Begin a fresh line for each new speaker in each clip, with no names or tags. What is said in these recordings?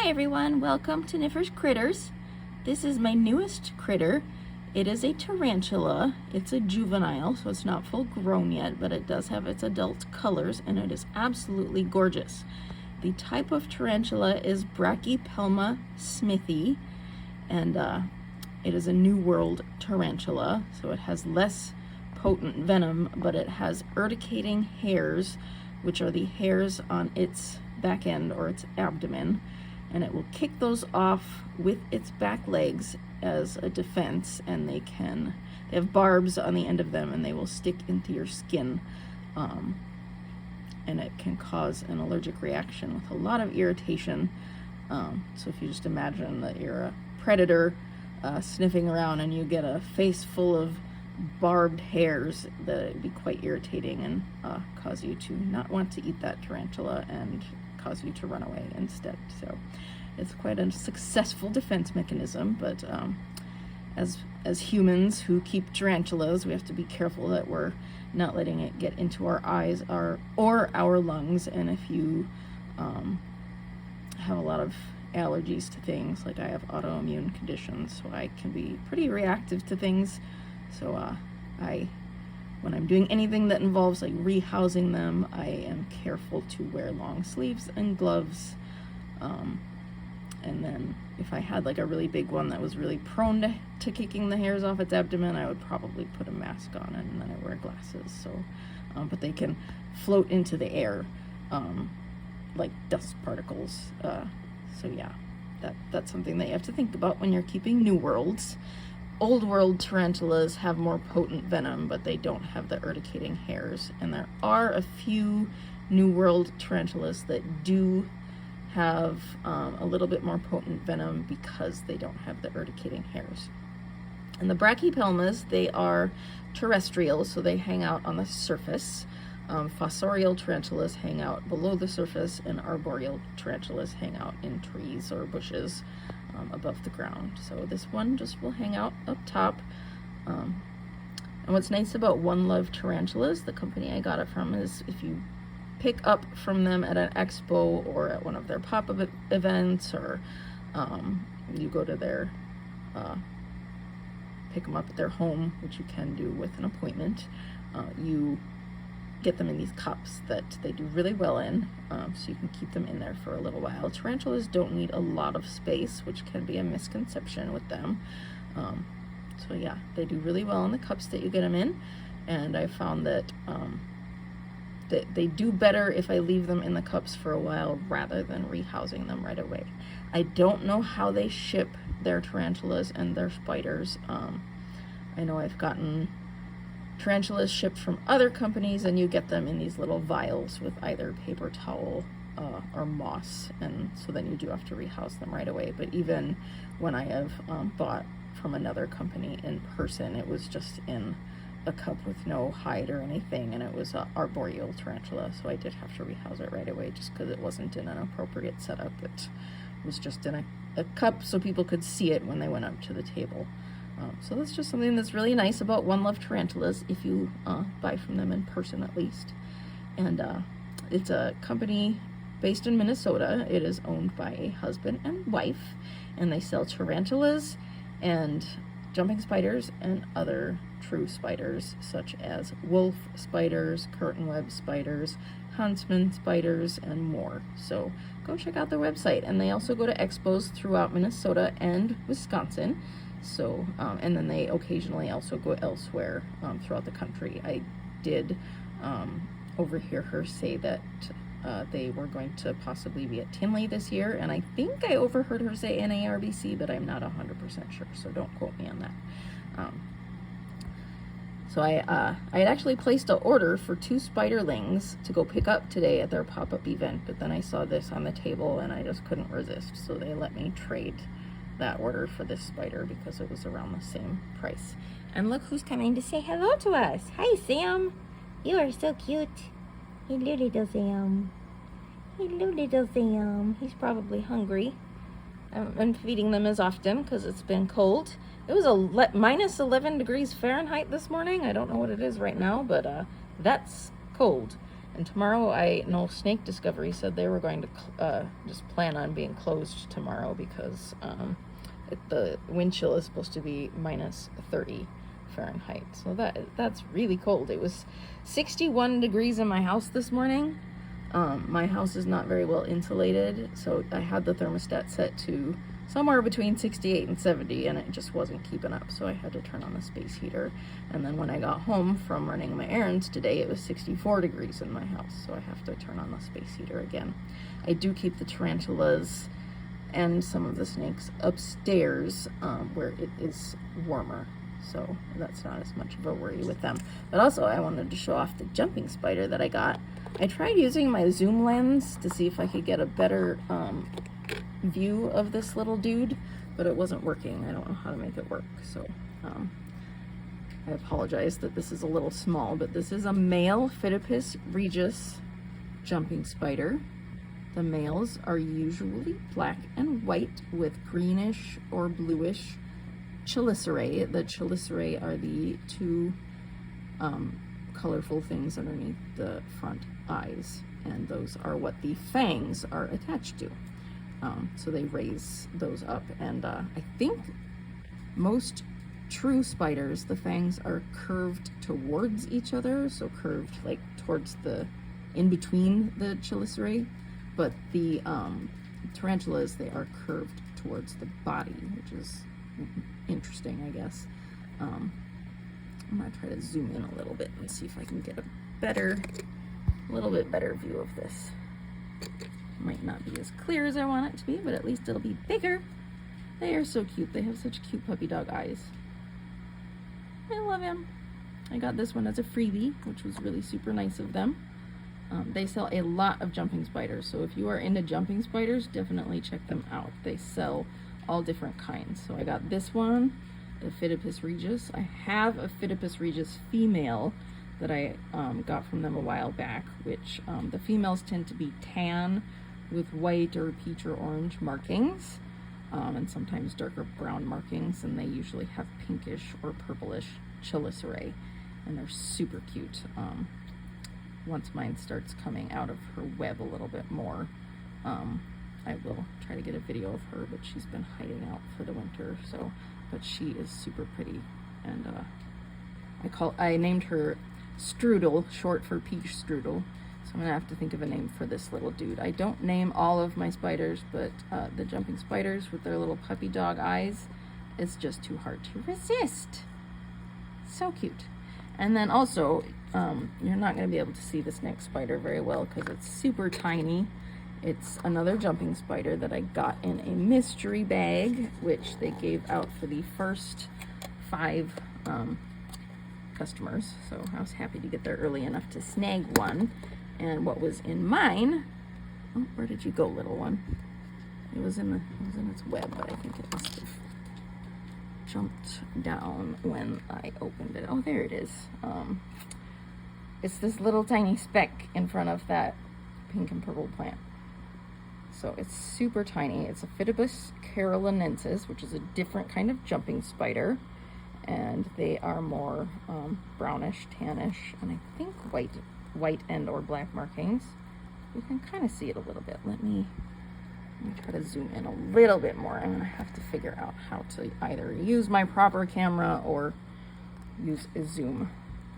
Hi everyone, welcome to Niffer's Critters. This is my newest critter. It is a tarantula. It's a juvenile, so it's not full grown yet, but it does have its adult colors and it is absolutely gorgeous. The type of tarantula is Brachypelma smithi, and it is a New World tarantula, so it has less potent venom, but it has urticating hairs, which are the hairs on its back end or its abdomen, and it will kick those off with its back legs as a defense, and they have barbs on the end of them and they will stick into your skin, and it can cause an allergic reaction with a lot of irritation. So if you just imagine that you're a predator sniffing around and you get a face full of barbed hairs, that it'd be quite irritating and cause you to not want to eat that tarantula and cause you to run away instead. So it's quite a successful defense mechanism, but as humans who keep tarantulas, we have to be careful that we're not letting it get into our eyes or our lungs. And if you have a lot of allergies to things, like I have autoimmune conditions, so I can be pretty reactive to things. So when I'm doing anything that involves like rehousing them, I am careful to wear long sleeves and gloves. And then if I had like a really big one that was really prone to kicking the hairs off its abdomen, I would probably put a mask on, and then I wear glasses. So, but they can float into the air like dust particles. So yeah, that's something that you have to think about when you're keeping New Worlds. Old World tarantulas have more potent venom, but they don't have the urticating hairs. And there are a few New World tarantulas that do have a little bit more potent venom because they don't have the urticating hairs. And the brachypelmas, they are terrestrial, so they hang out on the surface. Fossorial tarantulas hang out below the surface, and arboreal tarantulas hang out in trees or bushes above the ground. So this one just will hang out up top. And what's nice about One Love Tarantulas, the company I got it from, is if you pick up from them at an expo or at one of their pop-up events, or you go to their pick them up at their home, which you can do with an appointment, you get them in these cups that they do really well in, so you can keep them in there for a little while. Tarantulas don't need a lot of space, which can be a misconception with them. So yeah, they do really well in the cups that you get them in, and I found that they do better if I leave them in the cups for a while rather than rehousing them right away. I don't know how they ship their tarantulas and their spiders. I know I've gotten tarantulas shipped from other companies, and you get them in these little vials with either paper towel or moss, and so then you do have to rehouse them right away. But even when I have bought from another company in person, it was just in a cup with no hide or anything, and it was an arboreal tarantula, so I did have to rehouse it right away just because it wasn't in an appropriate setup. It was just in a cup so people could see it when they went up to the table. So that's just something that's really nice about One Love Tarantulas, if you buy from them in person at least. And it's a company based in Minnesota. It is owned by a husband and wife, and they sell tarantulas and jumping spiders and other true spiders, such as wolf spiders, curtain web spiders, huntsman spiders, and more. So go check out their website. And they also go to expos throughout Minnesota and Wisconsin. So, and then they occasionally also go elsewhere throughout the country. I did overhear her say that they were going to possibly be at Tinley this year, and I think I overheard her say NARBC, but I'm not 100% sure, so don't quote me on that. So I had actually placed an order for 2 spiderlings to go pick up today at their pop-up event, but then I saw this on the table and I just couldn't resist, so they let me trade that order for this spider because it was around the same price. And look who's coming to say hello to us. Hi, Sam. You are so cute. Hello, little Sam. Hello, little Sam. He's probably hungry. I haven't been feeding them as often because it's been cold. It was minus 11 degrees Fahrenheit this morning. I don't know what it is right now, but that's cold. And tomorrow, I know Snake Discovery said they were going to just plan on being closed tomorrow because the wind chill is supposed to be minus 30 Fahrenheit. So that's really cold. It was 61 degrees in my house this morning. My house is not very well insulated, so I had the thermostat set to somewhere between 68 and 70, and it just wasn't keeping up, so I had to turn on the space heater. And then when I got home from running my errands today, it was 64 degrees in my house, so I have to turn on the space heater again. I do keep the tarantulas and some of the snakes upstairs where it is warmer, so that's not as much of a worry with them. But also, I wanted to show off the jumping spider that I got. I tried using my zoom lens to see if I could get a better view of this little dude, but it wasn't working. I don't know how to make it work, so I apologize that this is a little small, but this is a male Phidippus regius jumping spider. The males are usually black and white with greenish or bluish chelicerae. The chelicerae are the two colorful things underneath the front eyes, and those are what the fangs are attached to. So they raise those up, and I think most true spiders, the fangs are curved towards each other, so curved like towards in between the chelicerae, but the tarantulas, they are curved towards the body, which is interesting, I guess. I'm gonna try to zoom in a little bit and see if I can get a little bit better view of this. Might not be as clear as I want it to be, but at least it'll be bigger. They are so cute. They have such cute puppy dog eyes. I love him. I got this one as a freebie, which was really super nice of them. They sell a lot of jumping spiders, so if you are into jumping spiders, definitely check them out. They sell all different kinds. So I got this one, the Phidippus regius. I have a Phidippus regius female that I got from them a while back, which the females tend to be tan with white or peach or orange markings, and sometimes darker brown markings, and they usually have pinkish or purplish chelicerae, and they're super cute. Once mine starts coming out of her web a little bit more, I will try to get a video of her, but she's been hiding out for the winter, so, but she is super pretty, and I named her Strudel, short for peach strudel. So I'm gonna have to think of a name for this little dude. I don't name all of my spiders, but the jumping spiders with their little puppy dog eyes, it's just too hard to resist. So cute. And then also, you're not gonna be able to see this next spider very well because it's super tiny. It's another jumping spider that I got in a mystery bag, which they gave out for the first 5 customers, so I was happy to get there early enough to snag one. And what was in mine, oh, where did you go, little one? It was in its web, but I think it must have jumped down when I opened it. Oh, there it is. It's this little tiny speck in front of that pink and purple plant. So it's super tiny. It's a Phidippus carolinensis, which is a different kind of jumping spider. And they are more brownish, tannish, and I think white and or black markings. You can kind of see it a little bit. Let me try to zoom in a little bit more. I'm gonna have to figure out how to either use my proper camera or use a zoom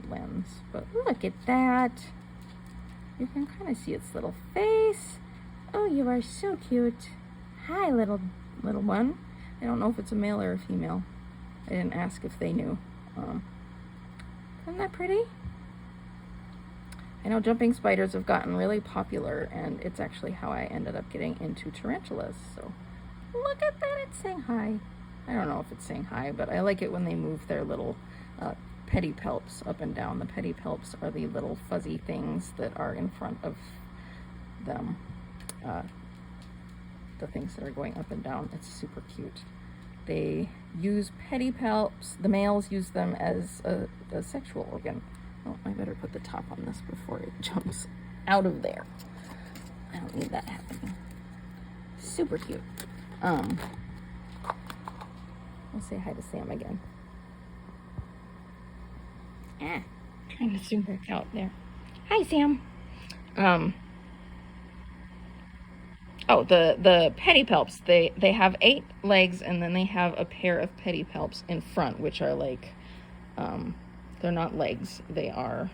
lens. But look at that. You can kind of see its little face. Oh, you are so cute. Hi, little one. I don't know if it's a male or a female. I didn't ask if they knew. Isn't that pretty? I know jumping spiders have gotten really popular, and it's actually how I ended up getting into tarantulas. So look at that, it's saying hi. I don't know if it's saying hi, but I like it when they move their little pedipalps up and down. The pedipalps are the little fuzzy things that are in front of them. The things that are going up and down. It's super cute. They use pedipalps. The males use them as a sexual organ. Oh, I better put the top on this before it jumps out of there. I don't need that happening. Super cute. I'll say hi to Sam again. Trying to zoom back out there. Hi, Sam. Oh, the pedipalps, they have 8 legs, and then they have a pair of pedipalps in front, which are like, they're not legs, they are,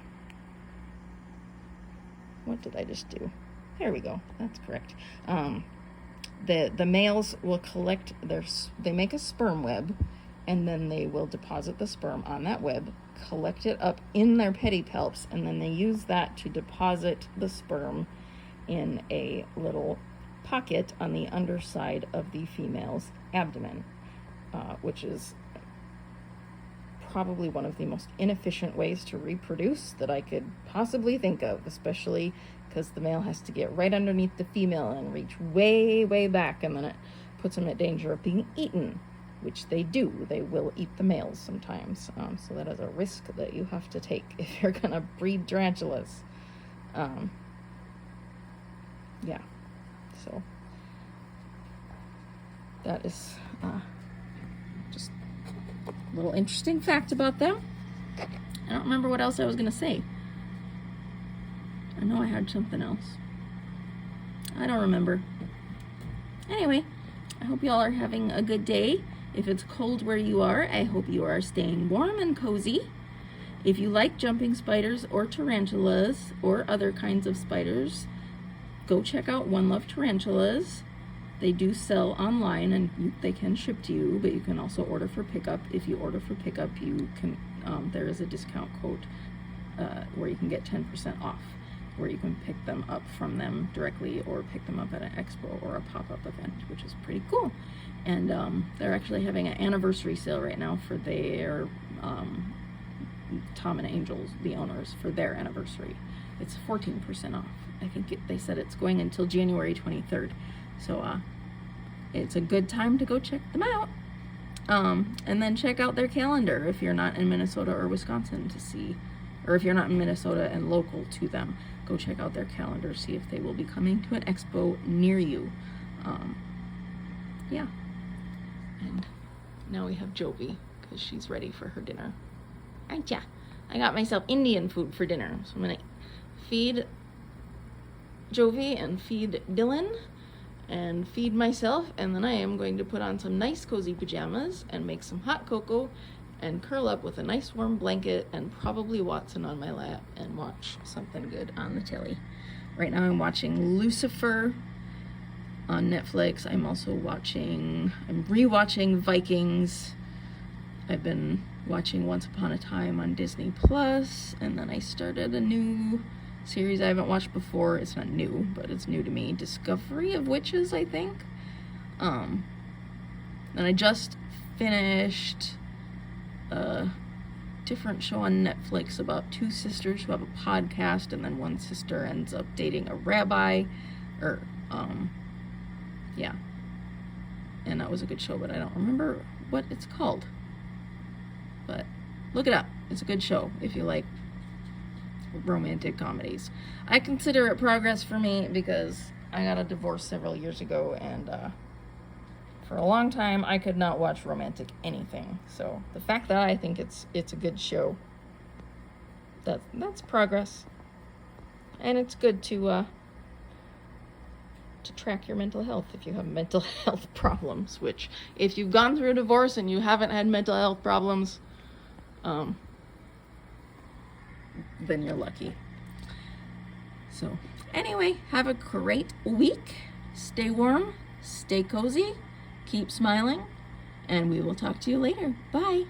what did I just do? There we go, that's correct. The males will collect they make a sperm web, and then they will deposit the sperm on that web, collect it up in their pedipalps, and then they use that to deposit the sperm in a little pocket on the underside of the female's abdomen, which is probably one of the most inefficient ways to reproduce that I could possibly think of, especially because the male has to get right underneath the female and reach way, way back, and then it puts them at danger of being eaten, which they do. They will eat the males sometimes, so that is a risk that you have to take if you're gonna breed tarantulas. Yeah. So that is just a little interesting fact about them. I don't remember what else I was going to say. I know I had something else. I don't remember. Anyway, I hope y'all are having a good day. If it's cold where you are, I hope you are staying warm and cozy. If you like jumping spiders or tarantulas or other kinds of spiders, go check out One Love Tarantulas. They do sell online, and they can ship to you, but you can also order for pickup. If you order for pickup, you can. There is a discount code where you can get 10% off, where you can pick them up from them directly or pick them up at an expo or a pop-up event, which is pretty cool. And they're actually having an anniversary sale right now for their Tom and Angels, the owners, for their anniversary. It's 14% off. I think they said it's going until January 23rd. So it's a good time to go check them out. And then check out their calendar if you're not in Minnesota or Wisconsin to see, or if you're not in Minnesota and local to them, go check out their calendar, see if they will be coming to an expo near you. Yeah. And now we have Jovi, because she's ready for her dinner. Aren't ya? I got myself Indian food for dinner, so I'm gonna feed Jovi and feed Dylan and feed myself, and then I am going to put on some nice cozy pajamas and make some hot cocoa and curl up with a nice warm blanket and probably Watson on my lap and watch something good on the telly. Right now I'm watching Lucifer on Netflix. I'm rewatching Vikings. I've been watching Once Upon a Time on Disney Plus, and then I started a new series I haven't watched before. It's not new, but it's new to me. Discovery of Witches, I think. And I just finished a different show on Netflix about 2 sisters who have a podcast, and then one sister ends up dating a rabbi, yeah. And that was a good show, but I don't remember what it's called. But look it up. It's a good show if you like romantic comedies. I consider it progress for me because I got a divorce several years ago, and for a long time I could not watch romantic anything. So the fact that I think it's a good show, that's progress. And it's good to track your mental health if you have mental health problems, which if you've gone through a divorce and you haven't had mental health problems, then you're lucky. So anyway, have a great week. Stay warm, stay cozy, keep smiling, and we will talk to you later. Bye.